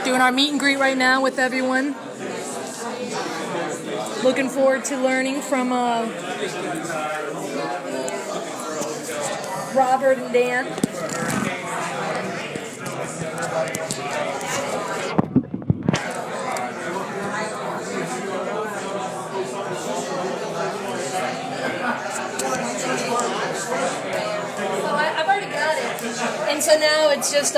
Doing our meet and greet right now with everyone. Looking forward to learning from Robert and Dan. I've already got it. And so now it's just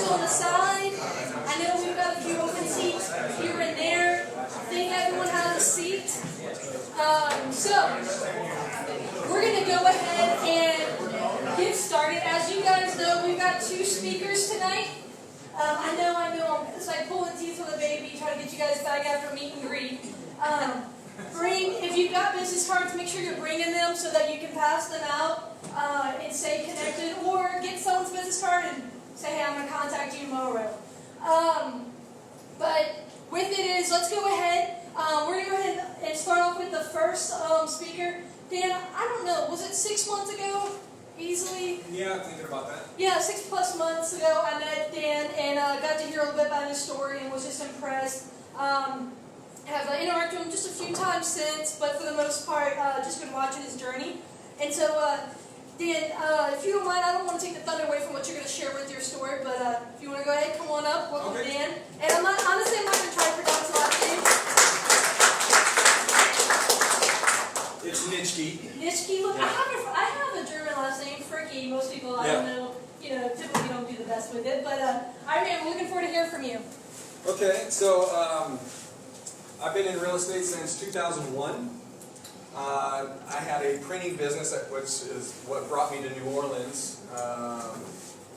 on the side. I know we've got a few open seats here and there. I think everyone has a seat. So, we're going to go ahead and get started. As you guys know, we've got two speakers tonight. I know, it's like pulling teeth with a baby, trying to get you guys back after meet and greet. If you've got business cards, make sure you're bringing them so that you can pass them out and stay connected, or get someone's business card and say, hey, I'm going to contact you tomorrow. But with it is, let's go ahead. We're going to go ahead and start off with the first speaker. Dan, I don't know, was it 6 months ago? Easily? Yeah, I'm thinking about that. Yeah, 6+ months ago I met Dan and got to hear a little bit about his story and was just impressed. Have interacted with him just a few times since, but for the most part, just been watching his journey. And so, Dan, if you don't mind, I don't want to take the thunder away from what you're going to share with your story, but if you want to go ahead, come on up. Welcome, okay. Dan. And I'm not going to try to pronounce his last name. It's Nitschke. Nitschke. Look, I have a German last name, Fricky. Most people, I don't know, typically don't do the best with it. But I'm looking forward to hearing from you. Okay, so I've been in real estate since 2001. I had a printing business, which is what brought me to New Orleans.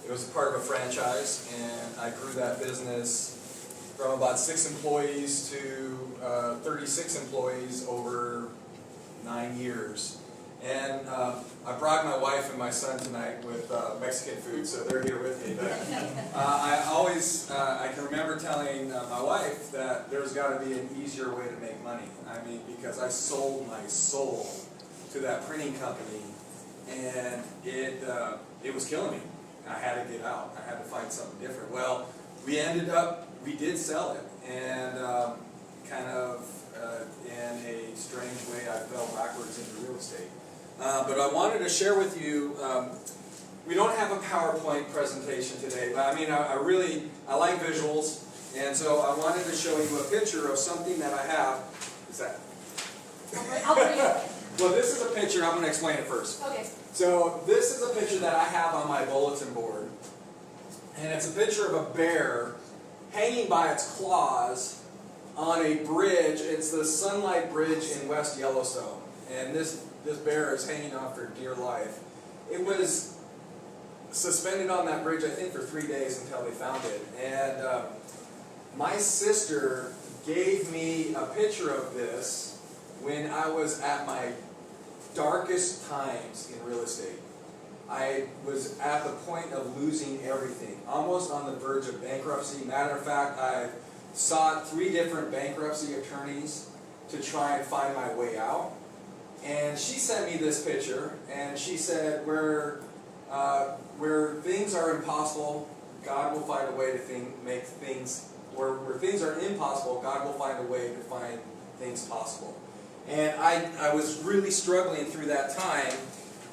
It was a part of a franchise, and I grew that business from about 6 employees to 36 employees over 9 years. And I brought my wife and my son tonight with Mexican food, so they're here with me. But I can remember telling my wife that there's got to be an easier way to make money. I mean, because I sold my soul to that printing company, and it was killing me. I had to get out. I had to find something different. Well, we did sell it, and in a strange way, I fell backwards into real estate. But I wanted to share with you, we don't have a PowerPoint presentation today, but I mean, I like visuals, and so I wanted to show you a picture of something that I have. Is that? I'll bring it. Well, this is a picture, I'm going to explain it first. Okay. So this is a picture that I have on my bulletin board, and it's a picture of a bear hanging by its claws on a bridge. It's the Sunlight Bridge in West Yellowstone, and this bear is hanging on for dear life. It was suspended on that bridge, I think, for 3 days until they found it. And my sister gave me a picture of this when I was at my darkest times in real estate. I was at the point of losing everything, almost on the verge of bankruptcy. Matter of fact, I sought 3 different bankruptcy attorneys to try and find my way out. And she sent me this picture, and she said, where things are impossible, God will find a way to make things, where things are impossible, God will find a way to find things possible. And I was really struggling through that time.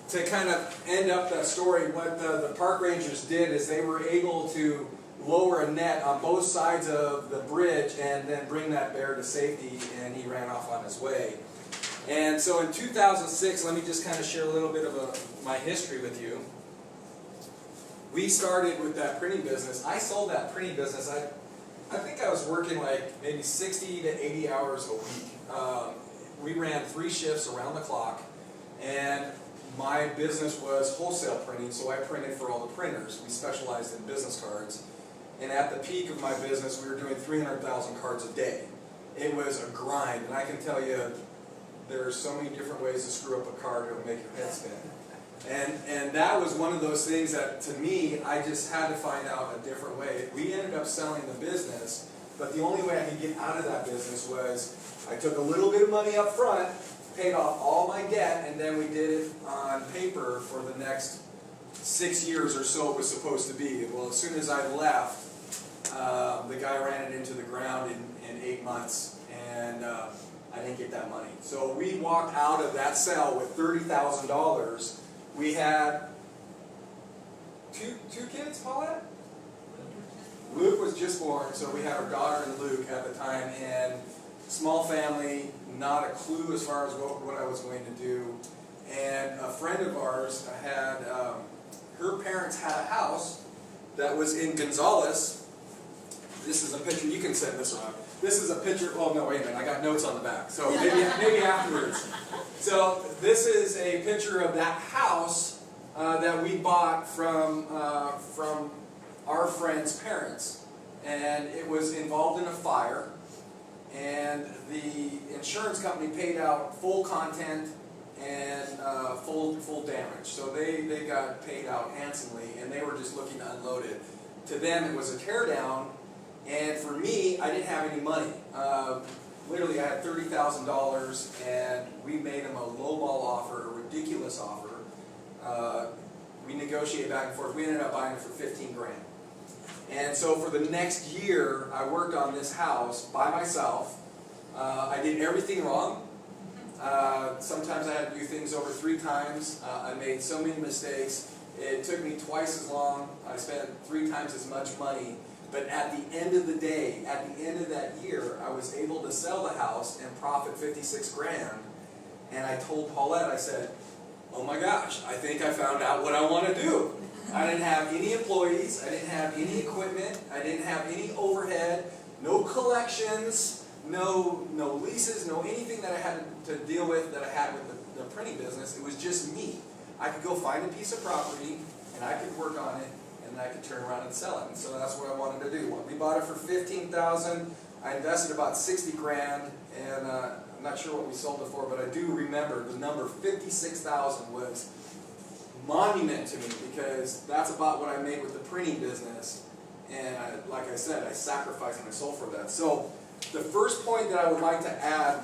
To kind of end up that story, what the park rangers did is they were able to lower a net on both sides of the bridge and then bring that bear to safety, and he ran off on his way. And so in 2006, let me just kind of share a little bit of my history with you. We started with that printing business. I sold that printing business. I think I was working like maybe 60 to 80 hours a week. We ran 3 shifts around the clock, and my business was wholesale printing, so I printed for all the printers. We specialized in business cards. And at the peak of my business, we were doing 300,000 cards a day. It was a grind, and I can tell you, there are so many different ways to screw up a card that will make your head spin. And that was one of those things that, to me, I just had to find out a different way. We ended up selling the business, but the only way I could get out of that business was I took a little bit of money up front, paid off all my debt, and then we did it on paper for the next 6 years or so it was supposed to be. Well, as soon as I left, the guy ran it into the ground in 8 months, and I didn't get that money. So we walked out of that sale with $30,000. We had two kids, Paulette? Luke was just born, so we had our daughter and Luke at the time, and small family, not a clue as far as what I was going to do. And a friend of ours had, her parents had a house that was in Gonzales. This is a picture, you can send this around. This is a picture, oh no, wait a minute, I got notes on the back, so maybe afterwards. So this is a picture of that house that we bought from our friend's parents. And it was involved in a fire, and the insurance company paid out full content and full damage. So they got paid out handsomely, and they were just looking to unload it. To them, it was a teardown, and for me, I didn't have any money. Literally, I had $30,000, and we made them a lowball offer, a ridiculous offer. We negotiated back and forth. We ended up buying it for 15 grand. And so for the next year, I worked on this house by myself. I did everything wrong. Sometimes I had to do things over 3 times. I made so many mistakes. It took me twice as long. I spent 3 times as much money. But at the end of the day, at the end of that year, I was able to sell the house and profit 56 grand. And I told Paulette, I said, oh my gosh, I think I found out what I want to do. I didn't have any employees, I didn't have any equipment, I didn't have any overhead, no collections, no leases, no anything that I had to deal with that I had with the printing business. It was just me. I could go find a piece of property, and I could work on it, and then I could turn around and sell it. And so that's what I wanted to do. We bought it for $15,000. I invested about 60 grand, and I'm not sure what we sold it for, but I do remember the number 56,000 was monument to me, because that's about what I made with the printing business, and like I said, I sacrificed my soul for that. So the first point that I would like to add,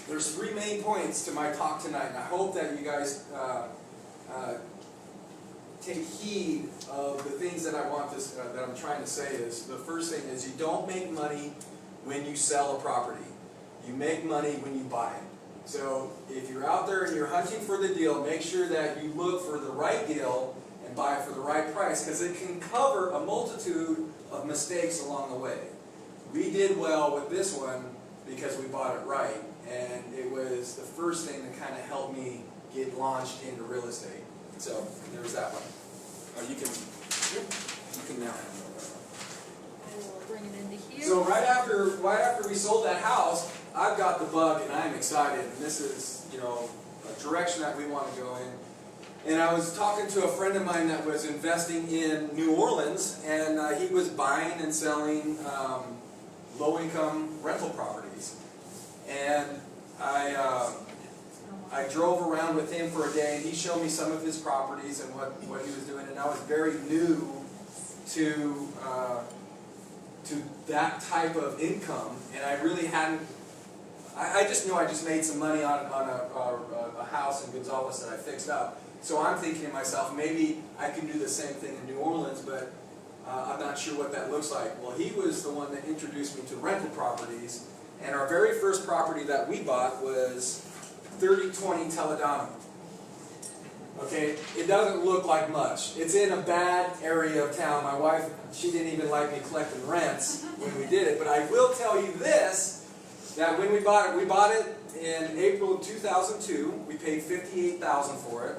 there's 3 main points to my talk tonight, and I hope that you guys take heed of the things that I want this that I'm trying to say. Is the first thing is, you don't make money when you sell a property. You make money when you buy it. So if you're out there and you're hunting for the deal, make sure that you look for the right deal and buy it for the right price, because it can cover a multitude of mistakes along the way. We did well with this one because we bought it right, and it was the first thing that kind of helped me get launched into real estate. So there's that one. You can now. I will bring it into here. So right after we sold that house, I've got the bug, and I'm excited. And this is, a direction that we want to go in. And I was talking to a friend of mine that was investing in New Orleans, and he was buying and selling low-income rental properties. And I drove around with him for a day, and he showed me some of his properties and what he was doing. And I was very new to that type of income, and I really hadn't. I just knew I just made some money on a house in Gonzales that I fixed up. So I'm thinking to myself, maybe I can do the same thing in New Orleans, but I'm not sure what that looks like. Well, he was the one that introduced me to rental properties, and our very first property that we bought was 3020 Teledano. Okay, it doesn't look like much. It's in a bad area of town. My wife, she didn't even like me collecting rents when we did it, but I will tell you this, that when we bought it in April of 2002. We paid $58,000 for it.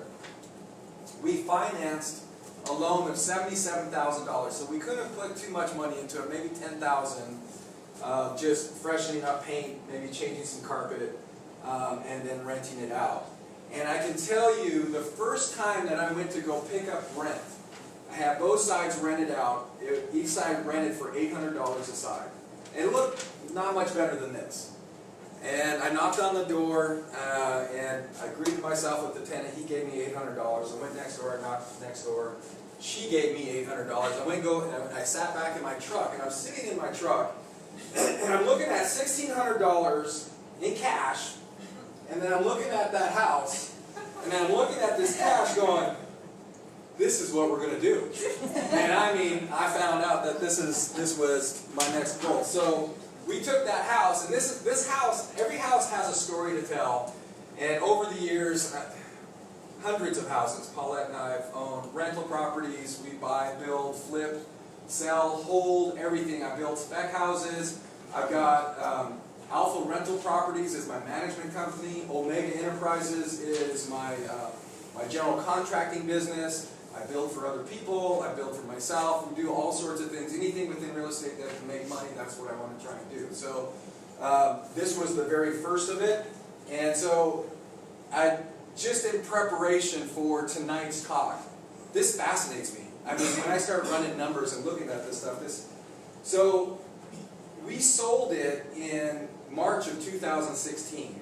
We financed a loan of $77,000, so we couldn't put too much money into it, maybe $10,000, just freshening up paint, maybe changing some carpet, and then renting it out. And I can tell you, the first time that I went to go pick up rent, I had both sides rented out. Each side rented for $800 a side. And it looked not much better than this. And I knocked on the door, and I greeted myself with the tenant. He gave me $800. I went next door, I knocked next door. She gave me $800. I went and I sat back in my truck, and I'm sitting in my truck, and I'm looking at $1,600 in cash, and then I'm looking at that house, and then I'm looking at this cash going, this is what we're going to do. And I mean, I found out that this was my next goal. So we took that house, and this house, every house has a story to tell. And over the years, hundreds of houses. Paulette and I have owned rental properties. We buy, build, flip, sell, hold, everything. I built spec houses. I've got Alpha Rental Properties is my management company. Omega Enterprises is my general contracting business. I build for other people, I build for myself, we do all sorts of things. Anything within real estate that can make money, that's what I want to try and do. So this was the very first of it. And so just in preparation for tonight's talk, this fascinates me. I mean, when I start running numbers and looking at this stuff, so we sold it in March of 2016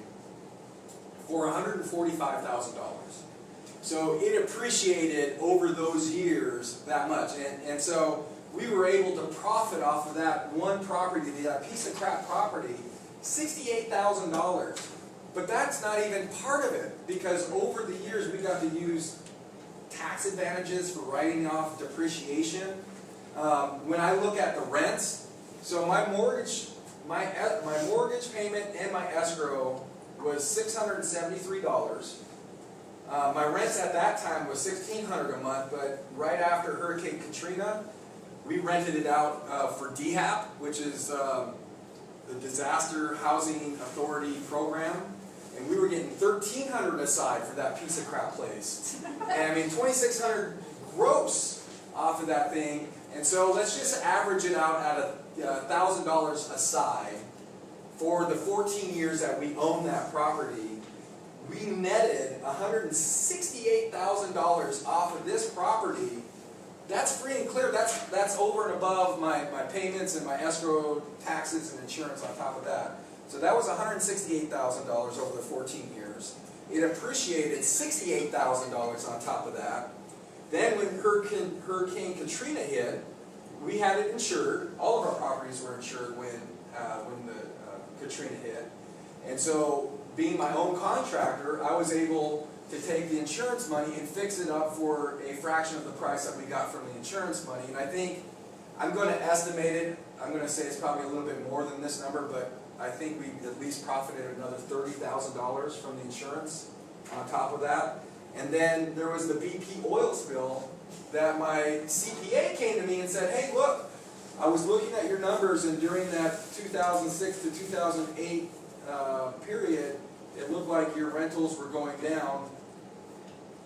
for $145,000. So it appreciated over those years that much. And so we were able to profit off of that one property, that piece of crap property, $68,000. But that's not even part of it, because over the years we got to use tax advantages for writing off depreciation. When I look at the rents, so my mortgage payment and my escrow was $673. My rents at that time was $1,600 a month, but right after Hurricane Katrina, we rented it out for DHAP, which is the Disaster Housing Authority program, and we were getting $1,300 aside for that piece of crap place. And I mean, $2,600 gross off of that thing. And so let's just average it out at $1,000 aside for the 14 years that we owned that property. We netted $168,000 off of this property. That's free and clear. That's over and above my payments and my escrow taxes and insurance on top of that. So that was $168,000 over the 14 years. It appreciated $68,000 on top of that. Then when Hurricane Katrina hit, we had it insured. All of our properties were insured when the Katrina hit. And so, being my own contractor, I was able to take the insurance money and fix it up for a fraction of the price that we got from the insurance money. And I think, I'm going to estimate it, I'm going to say it's probably a little bit more than this number, but I think we at least profited another $30,000 from the insurance on top of that. And then there was the BP oil spill that my CPA came to me and said, hey, look, I was looking at your numbers, and during that 2006 to 2008 period, it looked like your rentals were going down.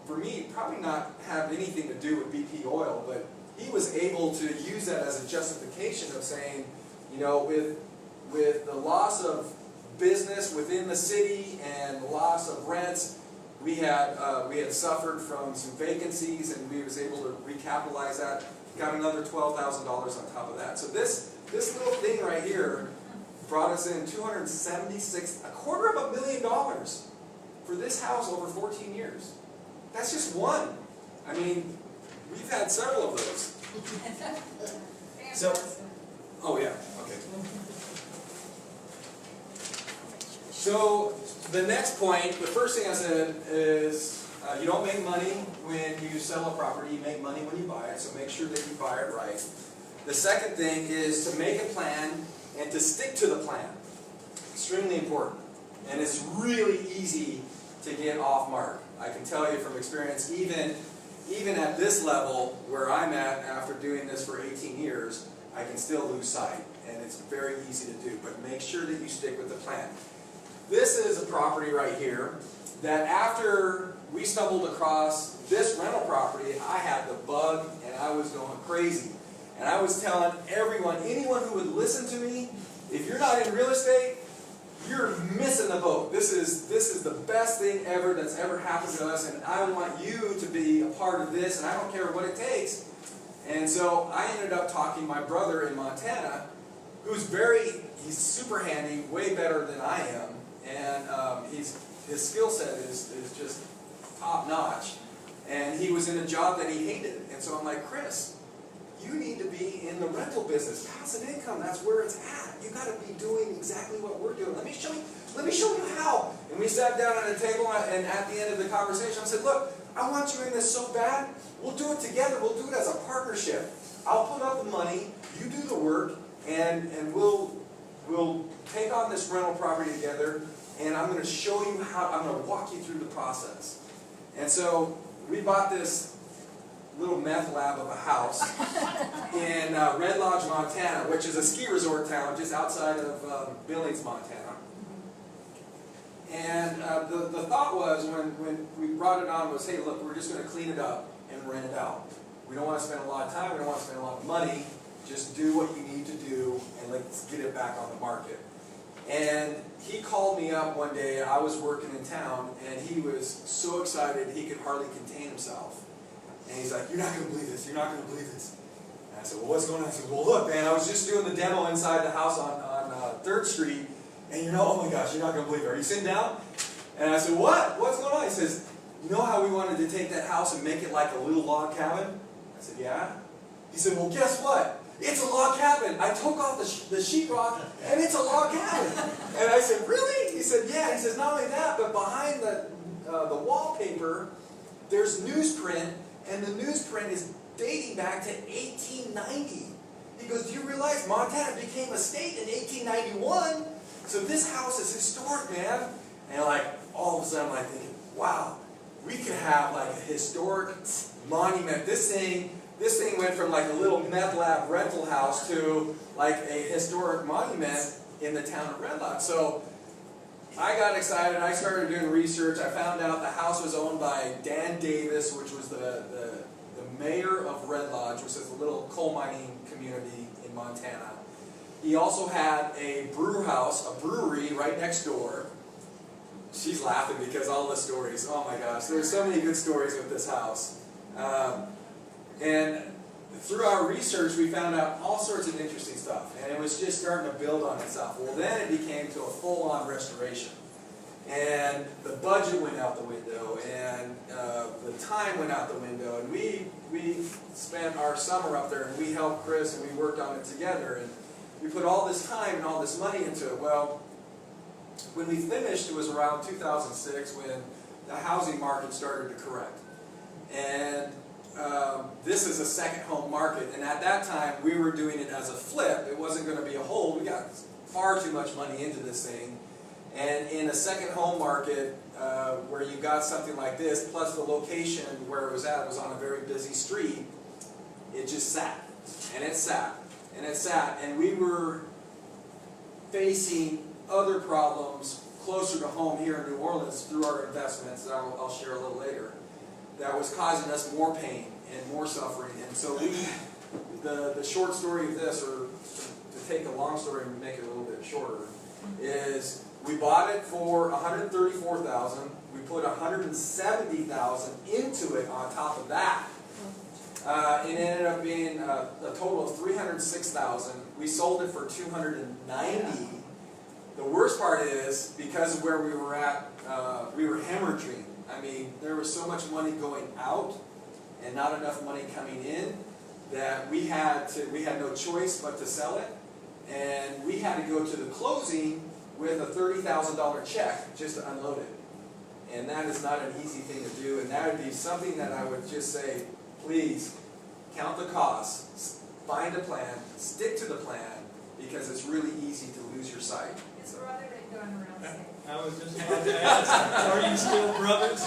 For me, probably not have anything to do with BP oil, but he was able to use that as a justification of saying, you know, with the loss of business within the city and the loss of rents, we had suffered from some vacancies, and we was able to recapitalize that. Got another $12,000 on top of that. So this little thing right here brought us in $276,000 for this house over 14 years. That's just one. I mean, we've had several of those. So, oh yeah, okay. So the next point, the first thing I said is you don't make money when you sell a property, you make money when you buy it, so make sure that you buy it right. The second thing is to make a plan and to stick to the plan. Extremely important. And it's really easy to get off mark. I can tell you from experience, even at this level where I'm at after doing this for 18 years, I can still lose sight. And it's very easy to do, but make sure that you stick with the plan. This is a property right here that after we stumbled across this rental property, I had the bug and I was going crazy. And I was telling everyone, anyone who would listen to me, if you're not in real estate, you're missing the boat. This is the best thing ever that's ever happened to us, and I want you to be a part of this, and I don't care what it takes. And so I ended up talking to my brother in Montana, who's he's super handy, way better than I am, and his skill set is just top notch. And he was in a job that he hated, and so I'm like, Chris, you need to be in the rental business. Passive income, that's where it's at. You got to be doing exactly what we're doing. Let me show you how. And we sat down at a table, and at the end of the conversation, I said, look, I want you in this so bad. We'll do it together. We'll do it as a partnership. I'll put up the money, you do the work, and we'll take on this rental property together, and I'm going to show you how, I'm going to walk you through the process. And so we bought this little meth lab of a house in Red Lodge, Montana, which is a ski resort town just outside of Billings, Montana. And the thought was, when we brought it on, was, hey, look, we're just going to clean it up, and rent it out. We don't want to spend a lot of time, we don't want to spend a lot of money. Just do what you need to do and let's get it back on the market. And he called me up one day, I was working in town, and he was so excited he could hardly contain himself. And he's like, "You're not going to believe this, you're not going to believe this." And I said, "Well, what's going on?" I said, "Well, look, man, I was just doing the demo inside the house on 3rd Street, and oh my gosh, you're not going to believe it. Are you sitting down?" And I said, "What? What's going on?" He says, "You know how we wanted to take that house and make it like a little log cabin?" I said, "Yeah." He said, "Well, guess what? It's a log cabin. I took off the sheetrock, and it's a log cabin." And I said, "Really?" He said, "Yeah." He says, "Not only that, but behind the wallpaper, there's newsprint, and the newsprint is dating back to 1890. He goes, "Do you realize Montana became a state in 1891? So this house is historic, man." And like all of a sudden, I'm like thinking, wow, we could have like a historic monument. This thing went from like a little meth lab rental house to like a historic monument in the town of Red Lodge. So I got excited. I started doing research. I found out the house was owned by Dan Davis, which was the mayor of Red Lodge, which is a little coal mining community in Montana. He also had a brew house, a brewery right next door. She's laughing because all the stories, oh my gosh, there's so many good stories with this house. And through our research, we found out all sorts of interesting stuff, and it was just starting to build on itself. Well, then it became to a full-on restoration, and the budget went out the window, and the time went out the window, and we spent our summer up there, and we helped Chris, and we worked on it together, and we put all this time and all this money into it. Well, when we finished, it was around 2006 when the housing market started to correct, and this is a second home market, and at that time we were doing it as a flip. It wasn't going to be a hold. We got far too much money into this thing, and in a second home market where you got something like this, plus the location where it was on a very busy street, it just sat, and it sat, and it sat, and we were facing other problems closer to home here in New Orleans through our investments that I'll share a little later, that was causing us more pain and more suffering. And so the short story of this, or to take a long story and make it a little bit shorter, is we bought it for $134,000. We put $170,000 into it on top of that. It ended up being a total of $306,000. We sold it for $290,000. The worst part is, because of where we were at, we were hemorrhaging. I mean, there was so much money going out and not enough money coming in that we had no choice but to sell it, and we had to go to the closing with a $30,000 check just to unload it. And that is not an easy thing to do, and that would be something that I would just say, please count the costs, find a plan, stick to the plan, because it's really easy to lose your sight. It's rather than going around saying. I was just about to ask, are you still brothers?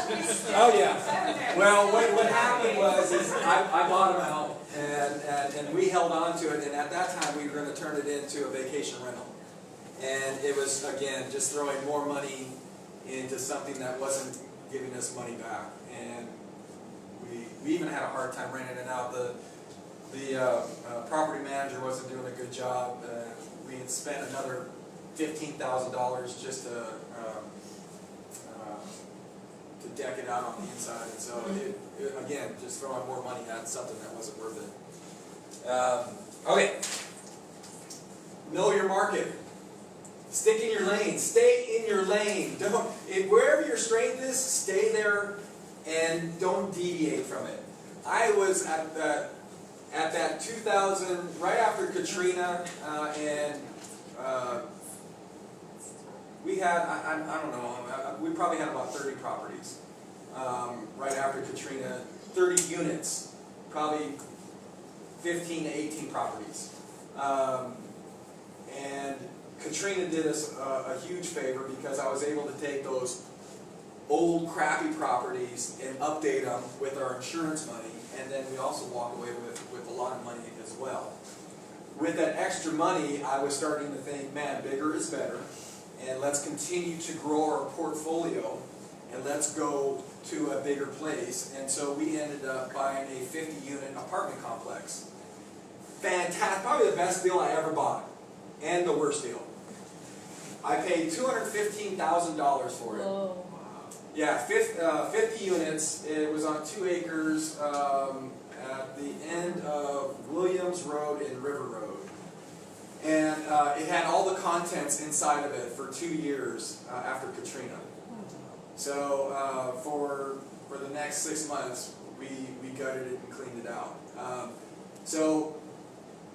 Oh yeah. Well, what happened was I bought them out, and we held on to it, and at that time we were going to turn it into a vacation rental. And it was, again, just throwing more money into something that wasn't giving us money back. And we even had a hard time renting it out. The property manager wasn't doing a good job. We had spent another $15,000 just to deck it out on the inside, and so it again, just throwing more money at something that wasn't worth it. Okay, know your market. Stick in your lane. Stay in your lane. Wherever your strength is, stay there, and don't deviate from it. I was at that 2000, right after Katrina, and we had, I don't know, we probably had about 30 properties right after Katrina, 30 units, probably 15 to 18 properties. And Katrina did us a huge favor, because I was able to take those old crappy properties and update them with our insurance money, and then we also walk away with a lot of money as well. With that extra money, I was starting to think, man, bigger is better, and let's continue to grow our portfolio, and let's go to a bigger place. And so we ended up buying a 50-unit apartment complex. Fantastic, probably the best deal I ever bought, and the worst deal. I paid $215,000 for it. Whoa. Yeah, 50 units. It was on 2 acres at the end of Williams Road and River Road. And it had all the contents inside of it for 2 years after Katrina. So for the next 6 months, we gutted it and cleaned it out. So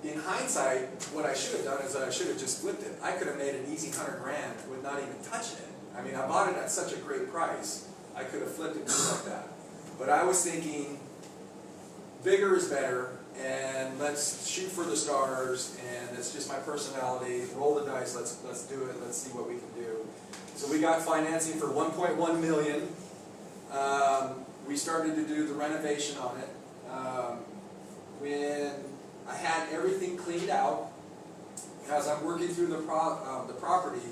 in hindsight, what I should have done is I should have just flipped it. I could have made an easy $100 grand with not even touching it. I mean, I bought it at such a great price, I could have flipped it just like that. But I was thinking, bigger is better, and let's shoot for the stars, and it's just my personality. Roll the dice, let's do it, let's see what we can do. So we got financing for $1.1 million. We started to do the renovation on it. When I had everything cleaned out, as I'm working through the property,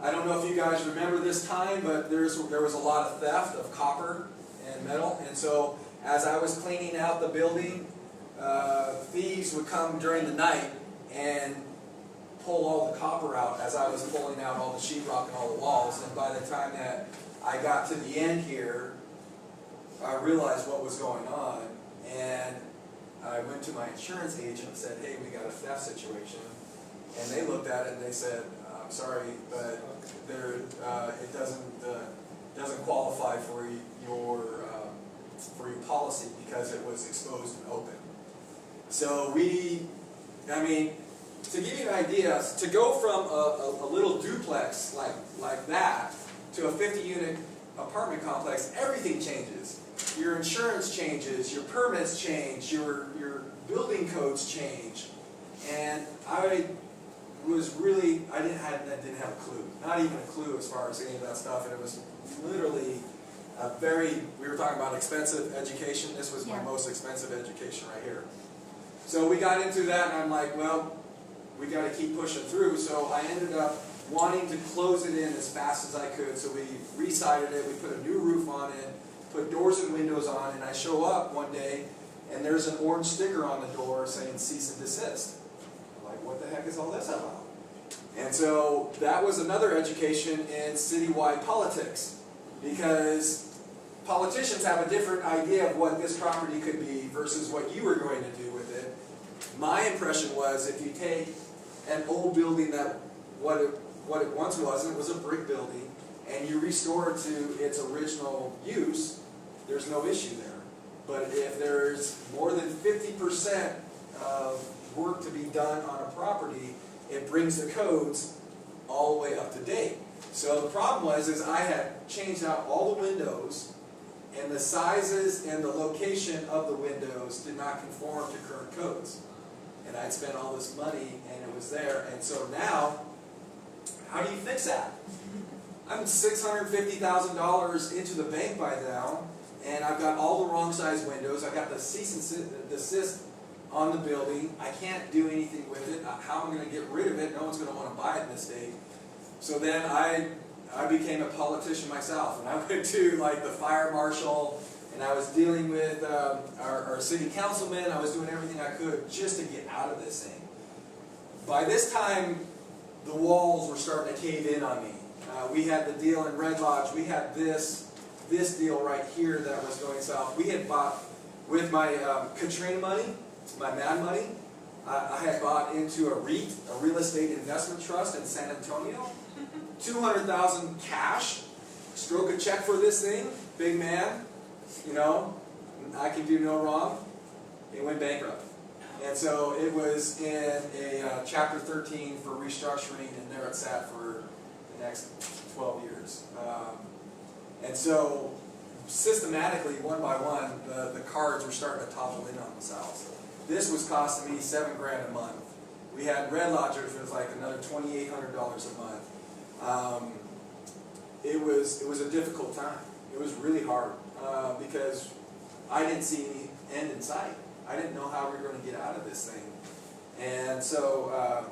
I don't know if you guys remember this time, but there was a lot of theft of copper and metal. And so as I was cleaning out the building, thieves would come during the night and pull all the copper out as I was pulling out all the sheetrock and all the walls. And by the time that I got to the end here, I realized what was going on. And I went to my insurance agent and said, hey, we got a theft situation. And they looked at it and they said, I'm sorry, but it doesn't qualify for your policy because it was exposed and open. So to give you an idea, to go from a little duplex like that to a 50-unit apartment complex, everything changes. Your insurance changes, your permits change, your building codes change, and I didn't have a clue, not even a clue as far as any of that stuff, and it was literally we were talking about expensive education. This was my most expensive education right here. So we got into that, and I'm like, well, we got to keep pushing through. So I ended up wanting to close it in as fast as I could. So we re-sided it, we put a new roof on it, put doors and windows on, and I show up one day, and there's an orange sticker on the door saying cease and desist. I'm like, what the heck is all this about? And so that was another education in citywide politics, because politicians have a different idea of what this property could be versus what you were going to do with it. My impression was, if you take an old building that what it once was, and it was a brick building, and you restore it to its original use, there's no issue there. But if there's more than 50% of work to be done on a property, it brings the codes all the way up to date. So the problem was I had changed out all the windows, and the sizes and the location of the windows did not conform to current codes. And I'd spent all this money, and it was there. And so now, how do you fix that? I'm $650,000 into the bank by now, and I've got all the wrong size windows. I've got the cease and desist on the building. I can't do anything with it. How am I going to get rid of it? No one's going to want to buy it in this state. So then I became a politician myself, and I went to like the fire marshal, and I was dealing with our city councilman. I was doing everything I could just to get out of this thing. By this time, the walls were starting to cave in on me. We had the deal in Red Lodge. We had this deal right here that was going south. We had bought, with my Katrina money, my MAD money, I had bought into a REIT, a real estate investment trust in San Antonio. $200,000 cash, stroke a check for this thing, big man, you know, I can do no wrong. It went bankrupt. And so it was in a Chapter 13 for restructuring, and there it sat for the next 12 years. And so systematically, one by one, the cards were starting to topple in on the south. This was costing me $7 grand a month. We had Red Lodge, which was like another $2,800 a month. It was a difficult time. It was really hard because I didn't see any end in sight. I didn't know how we were going to get out of this thing. And so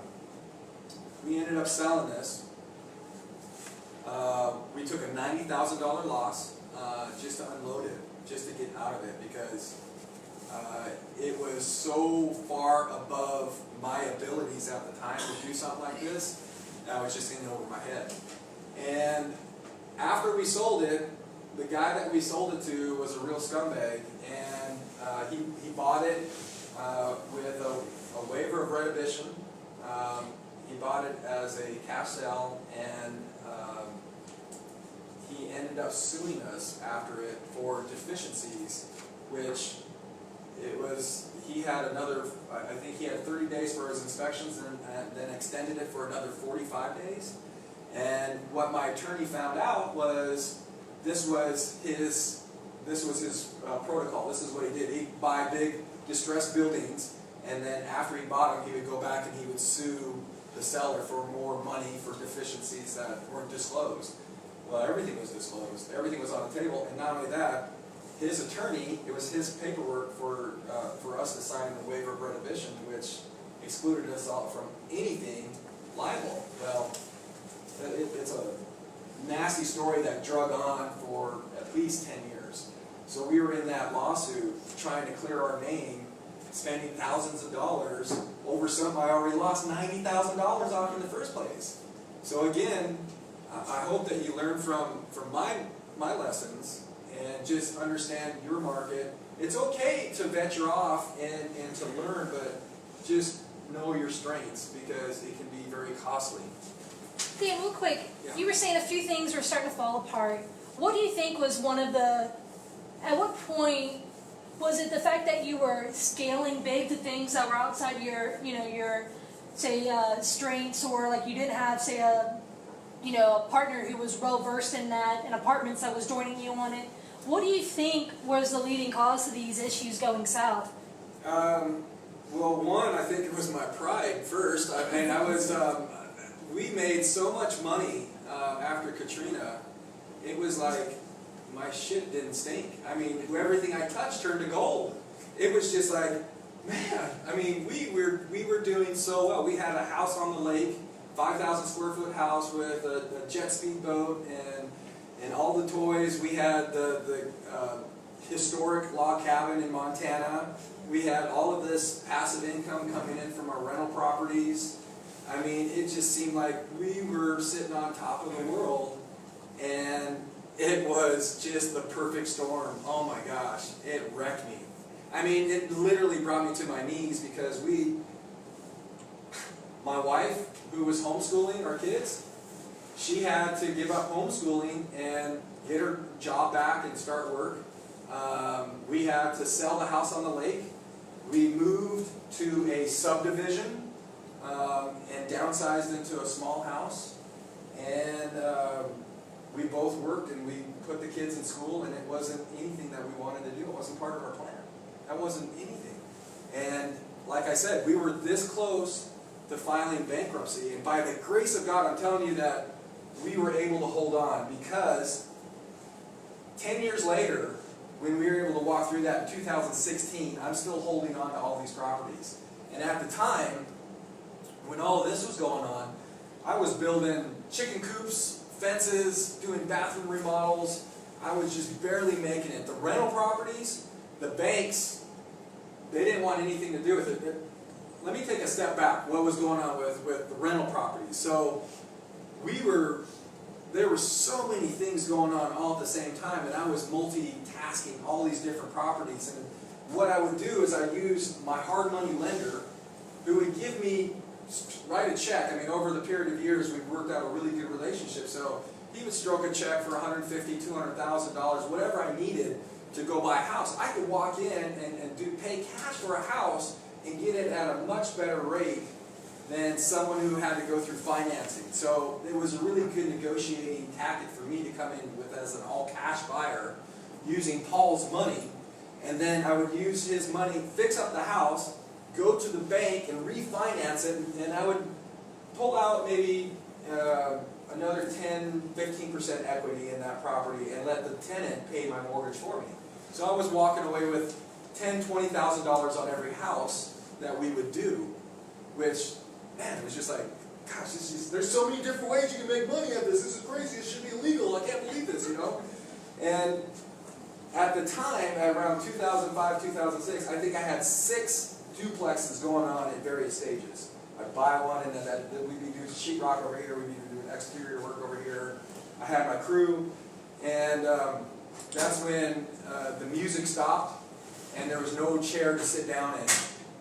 we ended up selling this. We took a $90,000 loss just to unload it, just to get out of it, because it was so far above my abilities at the time to do something like this. That was just in over my head. And after we sold it, the guy that we sold it to was a real scumbag, and he bought it with a waiver of retribution. He bought it as a cash sale, and he ended up suing us after it for deficiencies, which he had another, I think he had 30 days for his inspections, and then extended it for another 45 days. And what my attorney found out was this was his protocol. This is what he did. He'd buy big distressed buildings, and then after he bought them, he would go back and he would sue the seller for more money for deficiencies that weren't disclosed. Well, everything was disclosed. Everything was on the table, and not only that, his attorney, it was his paperwork for us to sign the waiver of retribution, which excluded us all from anything liable. Well, it's a nasty story that drug on for at least 10 years. So we were in that lawsuit trying to clear our name, spending thousands of dollars over something I already lost $90,000 off in the first place. So again, I hope that you learn from my lessons and just understand your market. It's okay to venture off and to learn, but just know your strengths, because it can be very costly. Dan, real quick, Yeah. You were saying a few things were starting to fall apart. What do you think was one of the, at what point, was it the fact that you were scaling big to things that were outside your, your, say, strengths, or like you didn't have, say, a partner who was well versed in that, and apartments that was joining you on it? What do you think was the leading cause to these issues going south? Well, one, I think it was my pride first. I mean, we made so much money after Katrina. It was like my shit didn't stink. I mean, everything I touched turned to gold. It was just like, man, I mean, we were doing so well. We had a house on the lake, 5,000 square foot house with a jet speed boat and all the toys. We had the historic log cabin in Montana. We had all of this passive income coming in from our rental properties. I mean, it just seemed like we were sitting on top of the world, and it was just the perfect storm. Oh my gosh, it wrecked me. I mean, it literally brought me to my knees, because my wife, who was homeschooling our kids, she had to give up homeschooling and get her job back and start work. We had to sell the house on the lake. We moved to a subdivision and downsized into a small house. And we both worked, and we put the kids in school, and it wasn't anything that we wanted to do. It wasn't part of our plan. That wasn't anything. And like I said, we were this close to filing bankruptcy, and by the grace of God, I'm telling you that we were able to hold on, because 10 years later, when we were able to walk through that in 2016, I'm still holding on to all these properties. And at the time, when all this was going on, I was building chicken coops, fences, doing bathroom remodels. I was just barely making it. The rental properties, the banks, they didn't want anything to do with it. Let me take a step back. What was going on with the rental properties? So there were so many things going on all at the same time, and I was multitasking all these different properties. And what I would do is I used my hard money lender, who would give me, write a check. I mean, over the period of years, we worked out a really good relationship. So he would stroke a check for $150,000, $200,000, whatever I needed to go buy a house. I could walk in and pay cash for a house and get it at a much better rate than someone who had to go through financing. So it was a really good negotiating tactic for me to come in with as an all-cash buyer, using Paul's money, and then I would use his money, fix up the house, go to the bank and refinance it, and I would pull out maybe another 10-15% equity in that property and let the tenant pay my mortgage for me. So I was walking away with $10,000, $20,000 on every house that we would do, which, man, it was just like, gosh, there's so many different ways you can make money at this. This is crazy. This should be illegal. I can't believe this, you know? And at the time, at around 2005, 2006, I think I had 6 duplexes going on at various stages. I'd buy one, and then we'd be doing sheetrock over here, we'd be doing exterior work over here. I had my crew, and that's when the music stopped, and there was no chair to sit down in.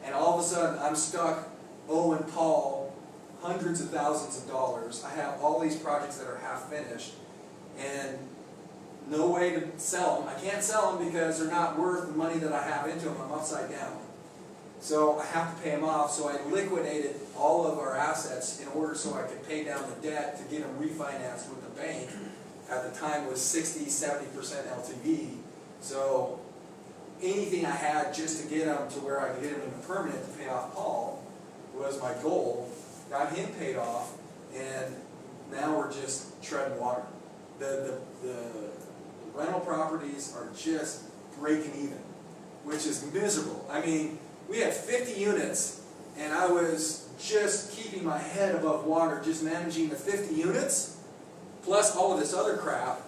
And all of a sudden, I'm stuck, and Paul, hundreds of thousands of dollars. I have all these projects that are half finished, and no way to sell them. I can't sell them because they're not worth the money that I have into them. I'm upside down. So I have to pay them off. So I liquidated all of our assets in order so I could pay down the debt to get them refinanced with the bank. At the time it was 60-70% LTV. So anything I had just to get them to where I could get them in permanent to pay off Paul was my goal. Got him paid off, and now we're just treading water. The rental properties are just breaking even, which is miserable. I mean, we had 50 units, and I was just keeping my head above water, just managing the 50 units, plus all of this other crap,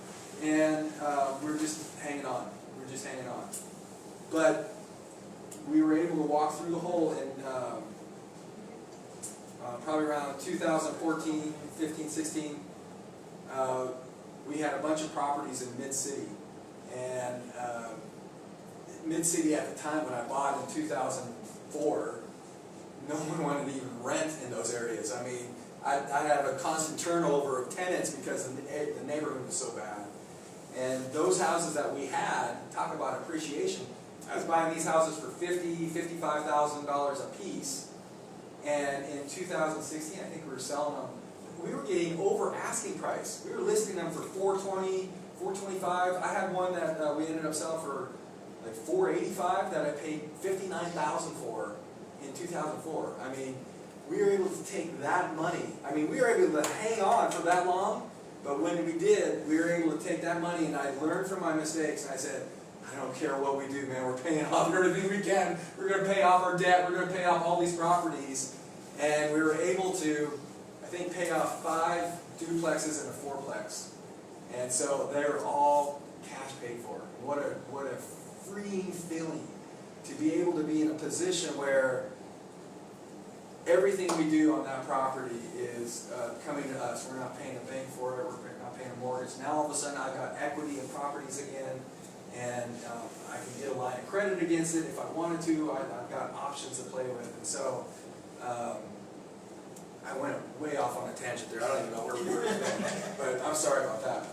and we're just hanging on. We're just hanging on. But we were able to walk through the hole in probably around 2014, 15, 16. We had a bunch of properties in Mid-City, and Mid-City at the time when I bought in 2004, no one wanted to even rent in those areas. I mean, I had a constant turnover of tenants because the neighborhood was so bad. And those houses that we had, talk about appreciation, I was buying these houses for $50,000, $55,000 a piece, and in 2016, I think we were selling them. We were getting over asking price. We were listing them for $420,000, $425,000. I had one that we ended up selling for like $485,000 that I paid $59,000 for in 2004. I mean, we were able to take that money. I mean, we were able to hang on for that long, but when we did, we were able to take that money, and I learned from my mistakes, and I said, I don't care what we do, man. We're paying off everything we can. We're going to pay off our debt. We're going to pay off all these properties. And we were able to, I think, pay off 5 duplexes and a 4-plex. And so they were all cash paid for. What a freeing feeling to be able to be in a position where everything we do on that property is coming to us. We're not paying a bank for it. We're not paying a mortgage. Now all of a sudden I've got equity in properties again, and I can get a line of credit against it if I wanted to. I've got options to play with. And so I went way off on a tangent there. I don't even know where we were today, but I'm sorry about that.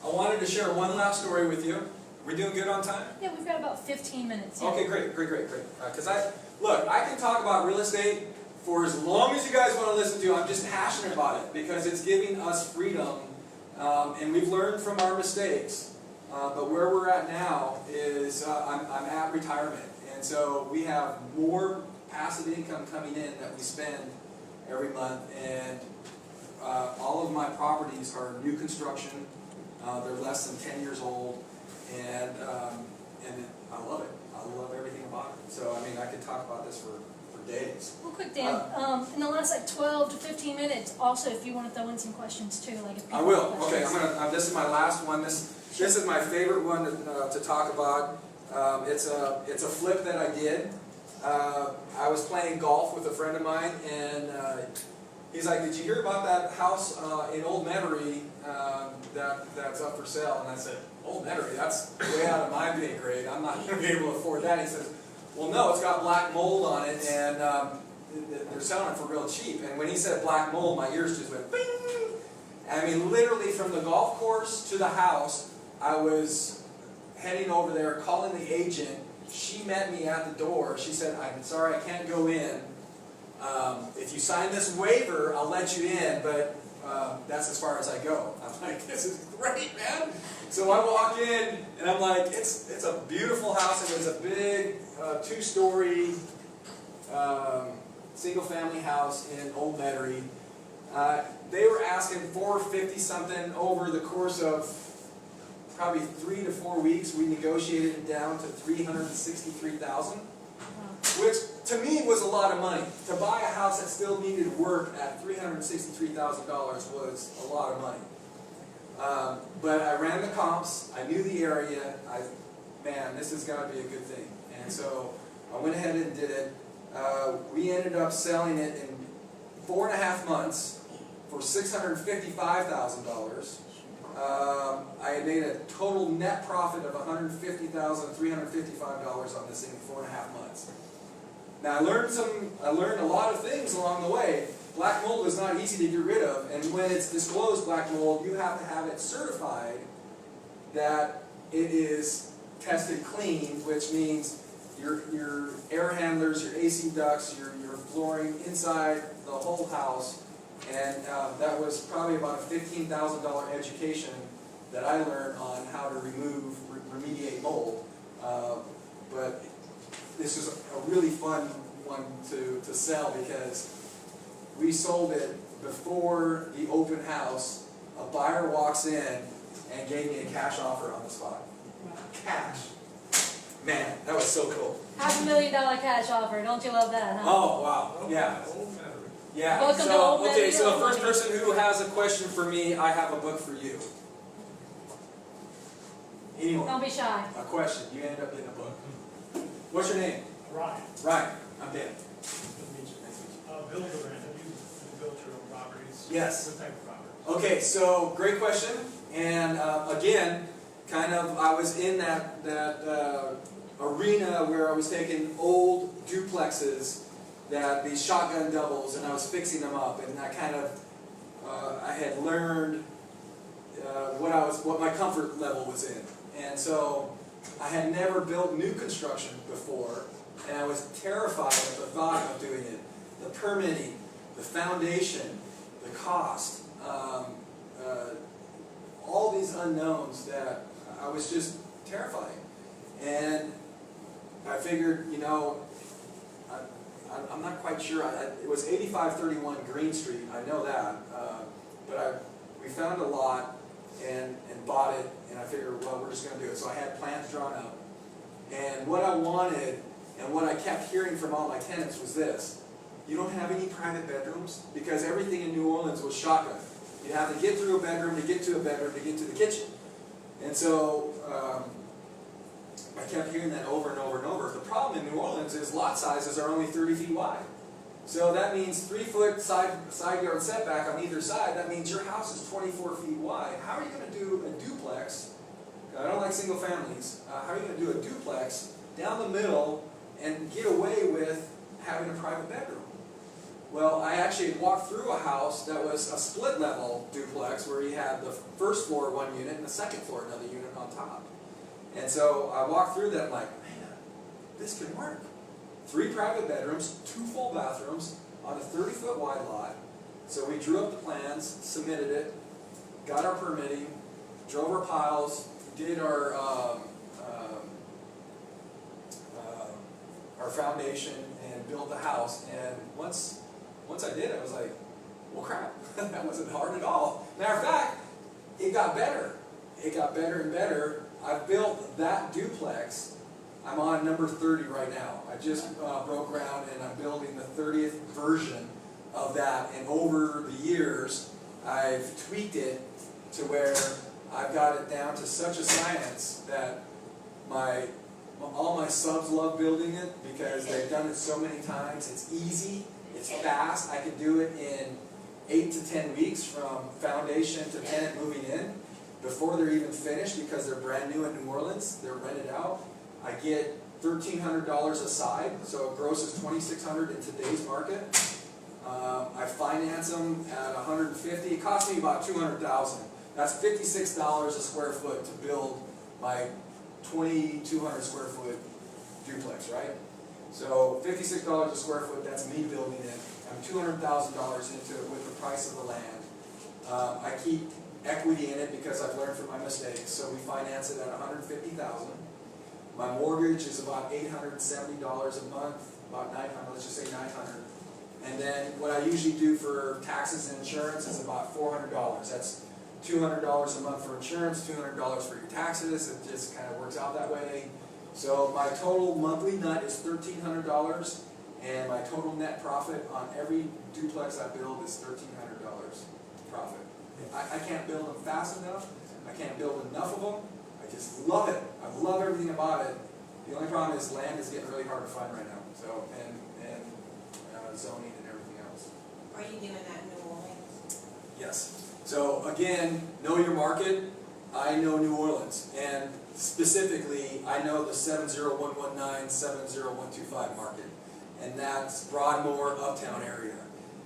I wanted to share one last story with you. We doing good on time? Yeah, we've got about 15 minutes. Okay, great. Because I can talk about real estate for as long as you guys want to listen to. I'm just passionate about it because it's giving us freedom, and we've learned from our mistakes. But where we're at now is I'm at retirement, and so we have more passive income coming in that we spend every month, and all of my properties are new construction. They're less than 10 years old. And I love it. I love everything about it. So, I mean, I could talk about this for days. Real quick, Dan, in the last like 12 to 15 minutes, also if you want to throw in some questions too, like if people I will. have Okay, questions. this is my last one. This is my favorite one to talk about. It's a flip that I did. I was playing golf with a friend of mine, and he's like, "Did you hear about that house in Old Metairie that's up for sale?" And I said, "Old Metairie, that's way out of my pay grade. I'm not going to be able to afford that." He says, "Well, no, it's got black mold on it, and they're selling it for real cheap." And when he said black mold, my ears just went bing. I mean, literally from the golf course to the house, I was heading over there, calling the agent. She met me at the door. She said, "I'm sorry, I can't go in. If you sign this waiver, I'll let you in, but that's as far as I go." I'm like, "This is great, man." So I walk in, and I'm like, it's a beautiful house. It was a big 2-story single-family house in Old Metairie. They were asking $450 something over the course of probably 3 to 4 weeks. We negotiated it down to $363,000, which to me, was a lot of money. To buy a house that still needed work at $363,000 was a lot of money. But I ran the comps, I knew the area, man, this has got to be a good thing. And so I went ahead and did it. We ended up selling it in 4.5 months for $655,000. I made a total net profit of $150,355 on this thing in 4.5 months. Now I learned a lot of things along the way. Black mold was not easy to get rid of, and when it's disclosed black mold, you have to have it certified that it is tested clean, which means your air handlers, your AC ducts, your flooring inside the whole house. And that was probably about a $15,000 education that I learned on how to remediate mold. But this was a really fun one to sell because we sold it before the open house. A buyer walks in and gave me a cash offer on the spot. Cash. Man, that was so cool. $500,000 cash offer. Don't you love that, huh? Oh, wow. Yeah. Yeah. Welcome to Old Man Okay, so the Hill. first person who has a question for me, I have a book for you. Anyone? Don't be shy. A question. You end up getting a book. What's your name? Ryan. Ryan. I'm Dan. Bill Durant, have you built your own properties? Yes. What type of properties? Okay, so great question. And again, kind of, I was in that arena where I was taking old duplexes, these shotgun doubles, and I was fixing them up, and I kind of, I had learned what my comfort level was in. And so I had never built new construction before, and I was terrified at the thought of doing it. The permitting, the foundation, the cost, all these unknowns that I was just terrified. And I figured, you know, I'm not quite sure. It was 8531 Green Street. I know that. But we found a lot and bought it, and I figured, well, we're just going to do it. So I had plans drawn up. And what I wanted and what I kept hearing from all my tenants was this: you don't have any private bedrooms? Because everything in New Orleans was shotgun. You have to get through a bedroom to get to a bedroom to get to the kitchen. And so I kept hearing that over and over and over. The problem in New Orleans is lot sizes are only 30 feet wide. So that means 3-foot side yard setback on either side. That means your house is 24 feet wide. How are you going to do a duplex? I don't like single families. How are you going to do a duplex down the middle and get away with having a private bedroom? Well, I actually walked through a house that was a split level duplex where you had the first floor one unit and the second floor another unit on top. And so I walked through that, I'm like, man, this can work. 3 private bedrooms, 2 full bathrooms on a 30-foot wide lot. So we drew up the plans, submitted it, got our permitting, drove our piles, did our foundation, and built the house. And once I did, I was like, well, crap, that wasn't hard at all. Matter of fact, it got better. It got better and better. I built that duplex. I'm on number 30 right now. I just broke ground, and I'm building the 30th version of that. And over the years, I've tweaked it to where I've got it down to such a science that all my subs love building it because they've done it so many times. It's easy. It's fast. I can do it in 8 to 10 weeks from foundation to tenant moving in before they're even finished because they're brand new in New Orleans. They're rented out. I get $1,300 a side, so it grosses $2,600 in today's market. I finance them at $150. It cost me about $200,000. That's $56 a square foot to build my 2,200 square foot duplex, right? So $56 a square foot, that's me building it. I'm $200,000 into it with the price of the land. I keep equity in it because I've learned from my mistakes. So we finance it at $150,000. My mortgage is about $870 a month, about $900. Let's just say $900. And then what I usually do for taxes and insurance is about $400. That's $200 a month for insurance, $200 for your taxes. It just kind of works out that way. So my total monthly nut is $1,300, and my total net profit on every duplex I build is $1,300 profit. I can't build them fast enough. I can't build enough of them. I just love it. I love everything about it. The only problem is land is getting really hard to find right now. So and zoning and everything else. Are you doing that in New Orleans? Yes. So again, know your market. I know New Orleans, and specifically, I know the 70119, 70125 market, and that's Broadmoor, Uptown area.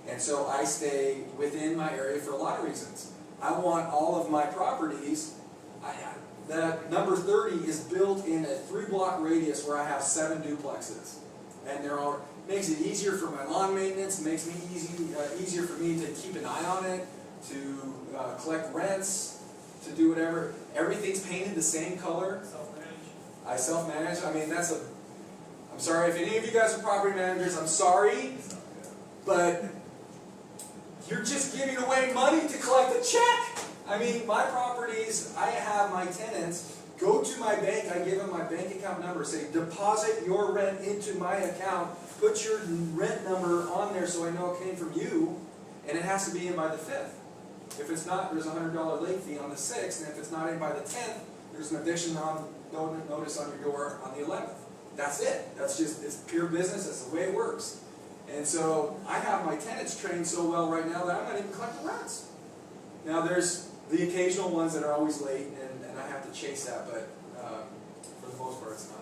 And so I stay within my area for a lot of reasons. I want all of my properties. The number 30 is built in a 3-block radius where I have 7 duplexes, and they're all. Makes it easier for my lawn maintenance. Makes me easier for me to keep an eye on it, to collect rents, to do whatever. Everything's painted the same color. Self-managed? I self-manage. I mean, I'm sorry if any of you guys are property managers. I'm sorry, but you're just giving away money to collect a check. I mean, my properties, I have my tenants go to my bank. I give them my bank account number. Say, deposit your rent into my account. Put your rent number on there so I know it came from you, and it has to be in by the 5th. If it's not, there's a $100 late fee on the 6th, and if it's not in by the 10th, there's an eviction notice on your door on the 11th. That's it. It's pure business. That's the way it works. And so I have my tenants trained so well right now that I'm not even collecting rents. Now there's the occasional ones that are always late, and I have to chase that, but for the most part it's not.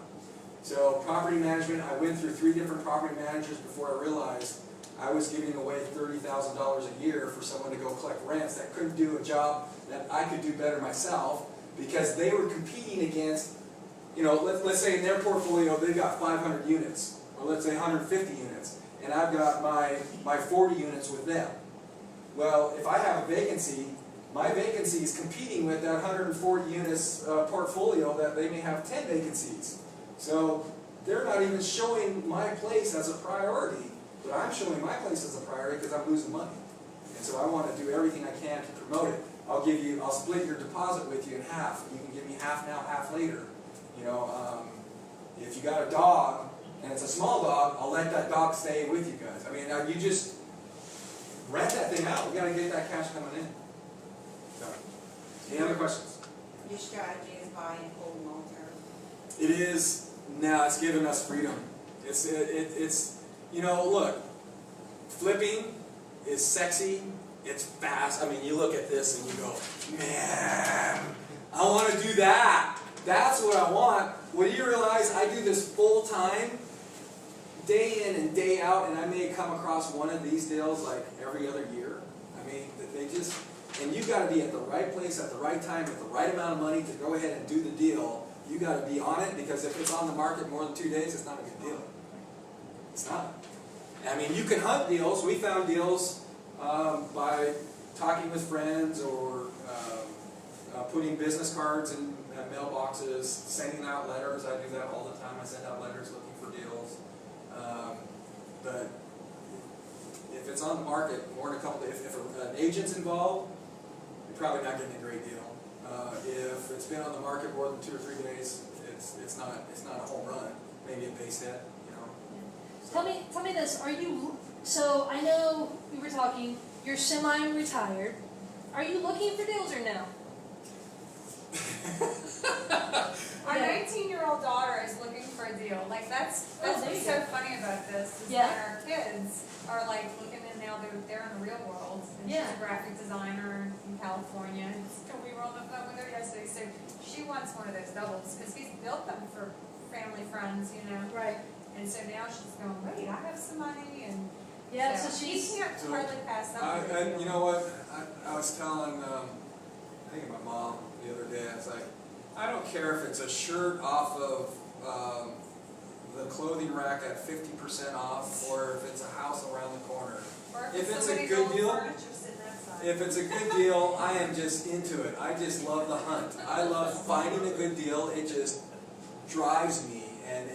So property management, I went through 3 different property managers before I realized I was giving away $30,000 a year for someone to go collect rents that couldn't do a job that I could do better myself, because they were competing against, let's say in their portfolio they've got 500 units, or let's say 150 units, and I've got my 40 units with them. Well, if I have a vacancy, my vacancy is competing with that 140 units portfolio that they may have 10 vacancies. So they're not even showing my place as a priority, but I'm showing my place as a priority because I'm losing money. And so I want to do everything I can to promote it. I'll split your deposit with you in half. You can give me half now, half later. If you got a dog, and it's a small dog, I'll let that dog stay with you guys. I mean, you just rent that thing out. We got to get that cash coming in. So, any other questions? Your strategy is buy and hold long term. It is. Now it's given us freedom. It's look, flipping is sexy. It's fast. I mean, you look at this and you go, man, I want to do that. That's what I want. Well, do you realize I do this full time, day in and day out, and I may come across one of these deals like every other year. I mean, and you've got to be at the right place at the right time with the right amount of money to go ahead and do the deal. You got to be on it, because if it's on the market more than 2 days, it's not a good deal. It's not. I mean, you can hunt deals. We found deals by talking with friends, or putting business cards in mailboxes, sending out letters. I do that all the time. I send out letters looking for deals. But if it's on the market more than a couple days, if an agent's involved, you're probably not getting a great deal. If it's been on the market more than 2 or 3 days, it's not a home run. Maybe a base hit, Tell me this. So I know we were talking. You're semi-retired. Are you looking for deals or no? Our 19-year-old daughter is looking for a deal. Like that's what's so funny about this is that our kids are like looking, and now they're in the real world. And she's a graphic designer in California. And we were on the phone with her yesterday, so she wants one of those doubles because he's built them for family friends, Right. And so now she's going, wait, I have some money, and So she's. he can't hardly pass up. And you know what? I was telling, I think my mom the other day. I was like, I don't care if it's a shirt off of the clothing rack at 50% off, or if it's a house around the corner. Or If it's a somebody's good old deal, furniture sitting outside. if it's a good deal, I am just into it. I just love the hunt. I love finding a good deal. It just drives me, and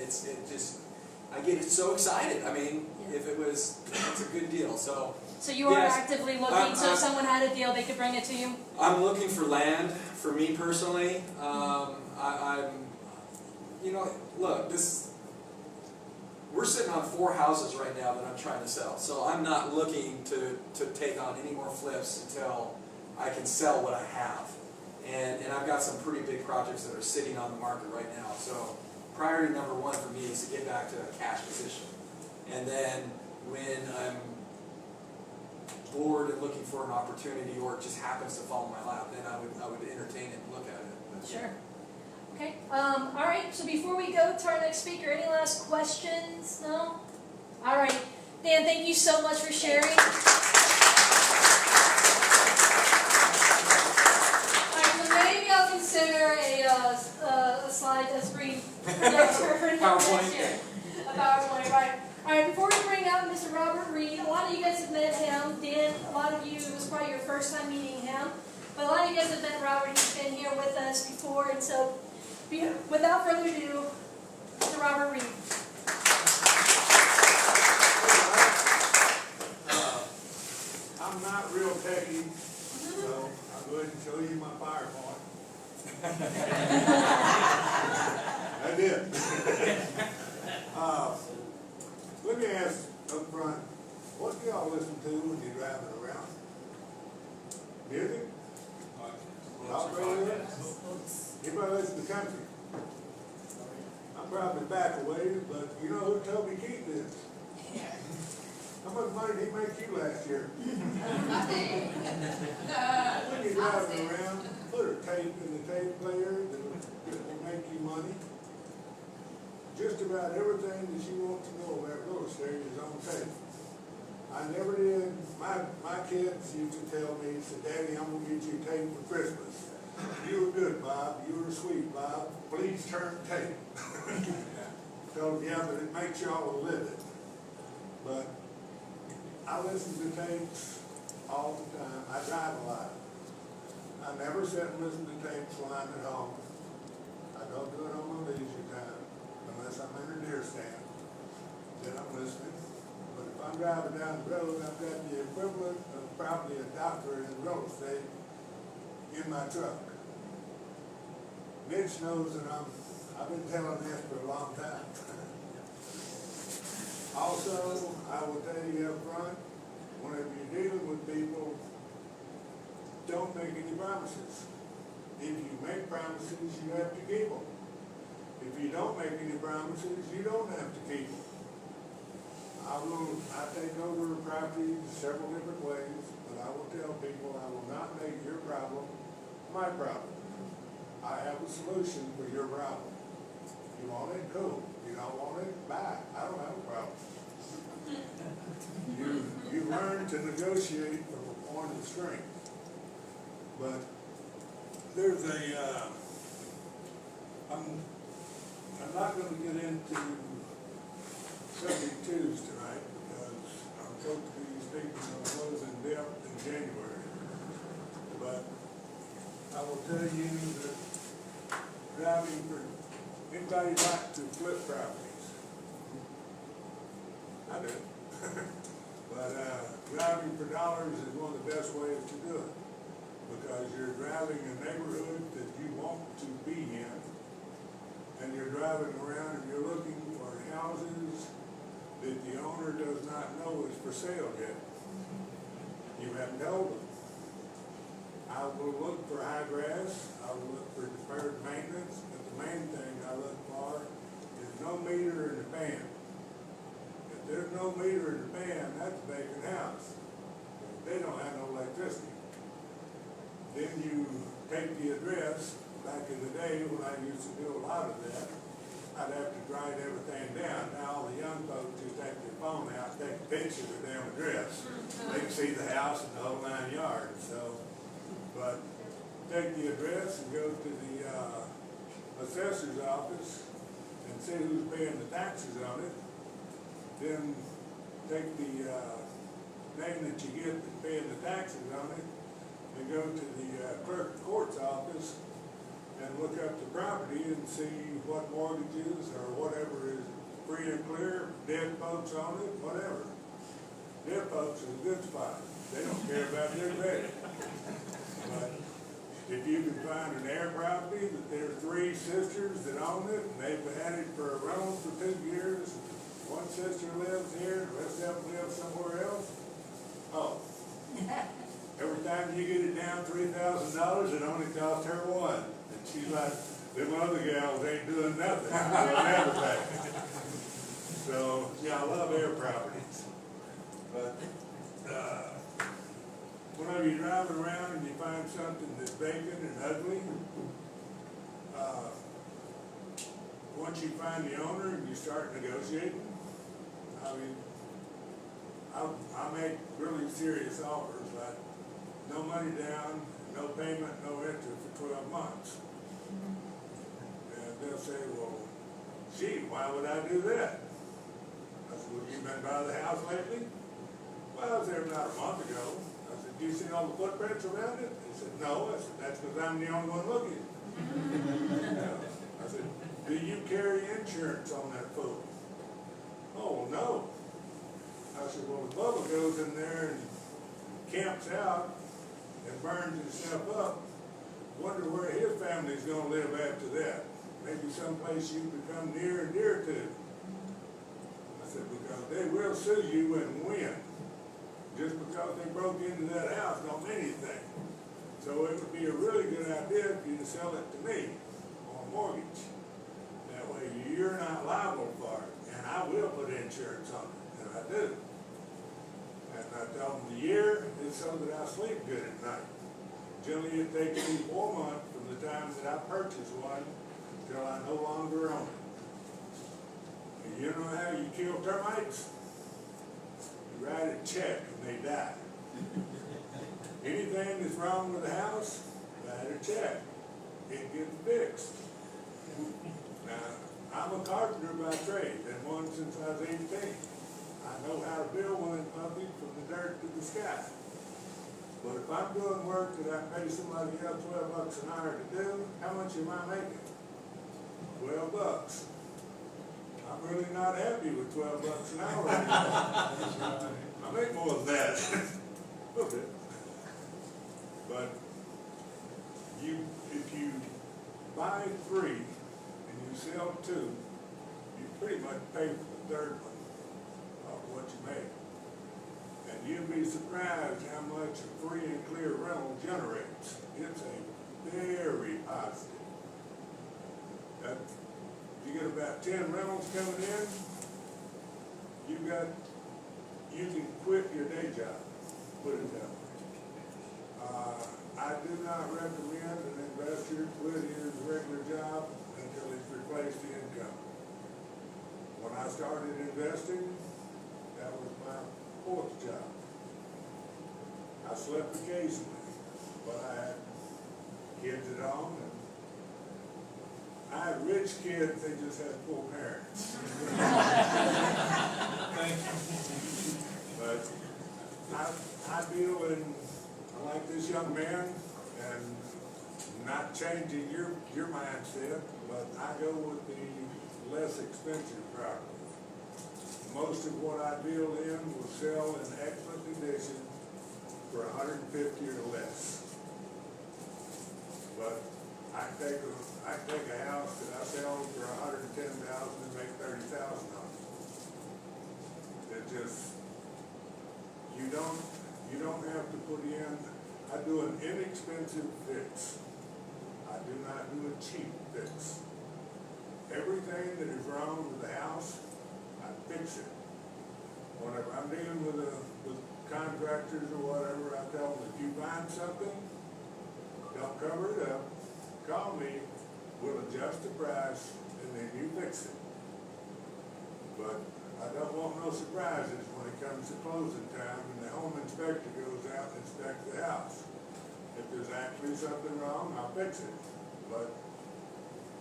I get so excited. I mean, if it's a good deal. So You are actively looking, so if someone had a deal, they could bring it to you? I'm looking for land, for me personally. Look, we're sitting on 4 houses right now that I'm trying to sell. So I'm not looking to take on any more flips until I can sell what I have. And I've got some pretty big projects that are sitting on the market right now. So priority number 1 for me is to get back to a cash position. And then when I'm bored and looking for an opportunity, or it just happens to fall in my lap, then I would entertain it and look at it. But, Sure. Okay. All right. So before we go to our next speaker, any last questions? No. All right. Dan, thank you so much for sharing. All right. So maybe I'll consider a slide, a screen projector for next year. A PowerPoint, right? All right. Before we bring up Mr. Robert Reed, a lot of you guys have met him. Dan, a lot of you, it was probably your first time meeting him. But a lot of you guys have met Robert. He's been here with us before, and so without further ado, Mr. Robert Reed. I'm not real techy, so I'll go ahead and show you my PowerPoint. I did. Let me ask up front, what do y'all listen to when you're driving around? Music? Talk radio? Anybody listen to country? I'm probably back a ways, but you know who Toby Keith is? How much money did he make you last year? When you're driving around, put a tape in the tape player that will make you money. Just about everything that you want to know about real estate is on tape. I never did. My kids used to tell me, said, Daddy, I'm going to get you tape for Christmas. You were good, Bob. You were sweet, Bob. Please turn tape. Told them, yeah, but it makes y'all live it. But I listen to tapes all the time. I drive a lot. I never sit and listen to tapes while I'm at home. I don't do it on my leisure time, unless I'm in a deer stand. Then I'm listening. But if I'm driving down the road, I've got the equivalent of probably a doctor in real estate in my truck. Nitschke knows that I've been telling this for a long time. Also, I will tell you up front, whenever you're dealing with people, don't make any promises. If you make promises, you have to keep them. If you don't make any promises, you don't have to keep them. I take over properties several different ways, but I will tell people I will not make your problem my problem. I have a solution for your problem. You want it? Cool. You don't want it? Bye. I don't have a problem. You learn to negotiate from a point of strength. But there's I'm not going to get into subject twos tonight because I'm supposed to be speaking on those in depth in January. But I will tell you that driving for anybody like to flip properties. I do. But driving for dollars is one of the best ways to do it because you're driving a neighborhood that you want to be in, and you're driving around and you're looking for houses that the owner does not know is for sale yet. You haven't told them. I will look for high grass, I will look for deferred maintenance, but the main thing I look for is no meter in the pan. If there's no meter in the pan, that's a vacant house. They don't have no electricity. Then you take the address. Back in the day when I used to do a lot of that, I'd have to write everything down. Now all the young folks who take their phone out, take a picture of their damn address. They can see the house and the whole 9 yards. So, but take the address and go to the assessor's office and see who's paying the taxes on it. Then take the name that you get that's paying the taxes on it and go to the clerk of court's office and look up the property and see what mortgages or whatever is free and clear, dead folks on it, whatever. Dead folks is a good spot. They don't care about their credit. But if you can find an heir property that there's 3 sisters that own it and they've had it for a loan for 2 years, one sister lives here, the rest of them live somewhere else. Oh. Every time you get it down $3,000, it only costs her one. And she's like, them other gals ain't doing nothing. Doing everything. So, yeah, I love air properties. But, whenever you're driving around and you find something that's vacant and ugly, once you find the owner and you start negotiating, I mean, I make really serious offers, like no money down, no payment, no interest for 12 months. And they'll say, well, gee, why would I do that? I said, well, you been by the house lately? Well, I was there about a month ago. I said, do you see all the footprints around it? He said, no. I said, that's because I'm the only one looking. I said, do you carry insurance on that fool? Oh, no. I said, well, if Bubba goes in there and camps out and burns himself up, wonder where his family's gonna live after that. Maybe someplace you become near and dear to. I said, because they will sue you and win. Just because they broke into that house don't mean anything. So it would be a really good idea for you to sell it to me on a mortgage. That way you're not liable for it, and I will put insurance on it, and I do. And I tell them the year is so that I sleep good at night. Generally it takes me 4 months from the time that I purchase one till I no longer own it. And you know how you kill termites? You write a check and they die. Anything that's wrong with the house, write a check. It gets fixed. Now, I'm a carpenter by trade, been one since I was 18. I know how to build one in public from the dirt to the sky. But if I'm doing work that I pay somebody else $12 an hour to do, how much am I making? $12. I'm really not happy with $12 an hour anymore. I make more than that. A little bit. But if you buy 3 and you sell 2, you pretty much pay for the third one of what you make. And you'd be surprised how much a free and clear rental generates. It's a very positive. You get about 10 rentals coming in, you can quit your day job, put it that way. I do not recommend an investor quit his regular job until he's replaced the income. When I started investing, that was my 4th job. I slept occasionally, but I had kids at home, and I had rich kids, they just had poor parents. But I deal in, I like this young man, and not changing your mindset, but I go with the less expensive property. Most of what I deal in will sell in excellent condition for $150 or less. But I take a house that I sell for $110,000 and make $30,000 on it. It just, you don't have to put in. I do an inexpensive fix. I do not do a cheap fix. Everything that is wrong with the house, I fix it. Whenever I'm dealing with contractors or whatever, I tell them, if you find something, don't cover it up, call me, we'll adjust the price, and then you fix it. But I don't want no surprises when it comes to closing time and the home inspector goes out and inspects the house. If there's actually something wrong, I'll fix it. But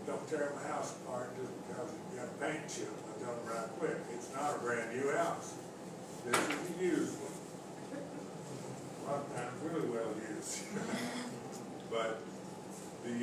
don't tear my house apart just because it's got paint chip. I tell them right quick, it's not a brand new house. This is a used one. A lot of times really well used. But the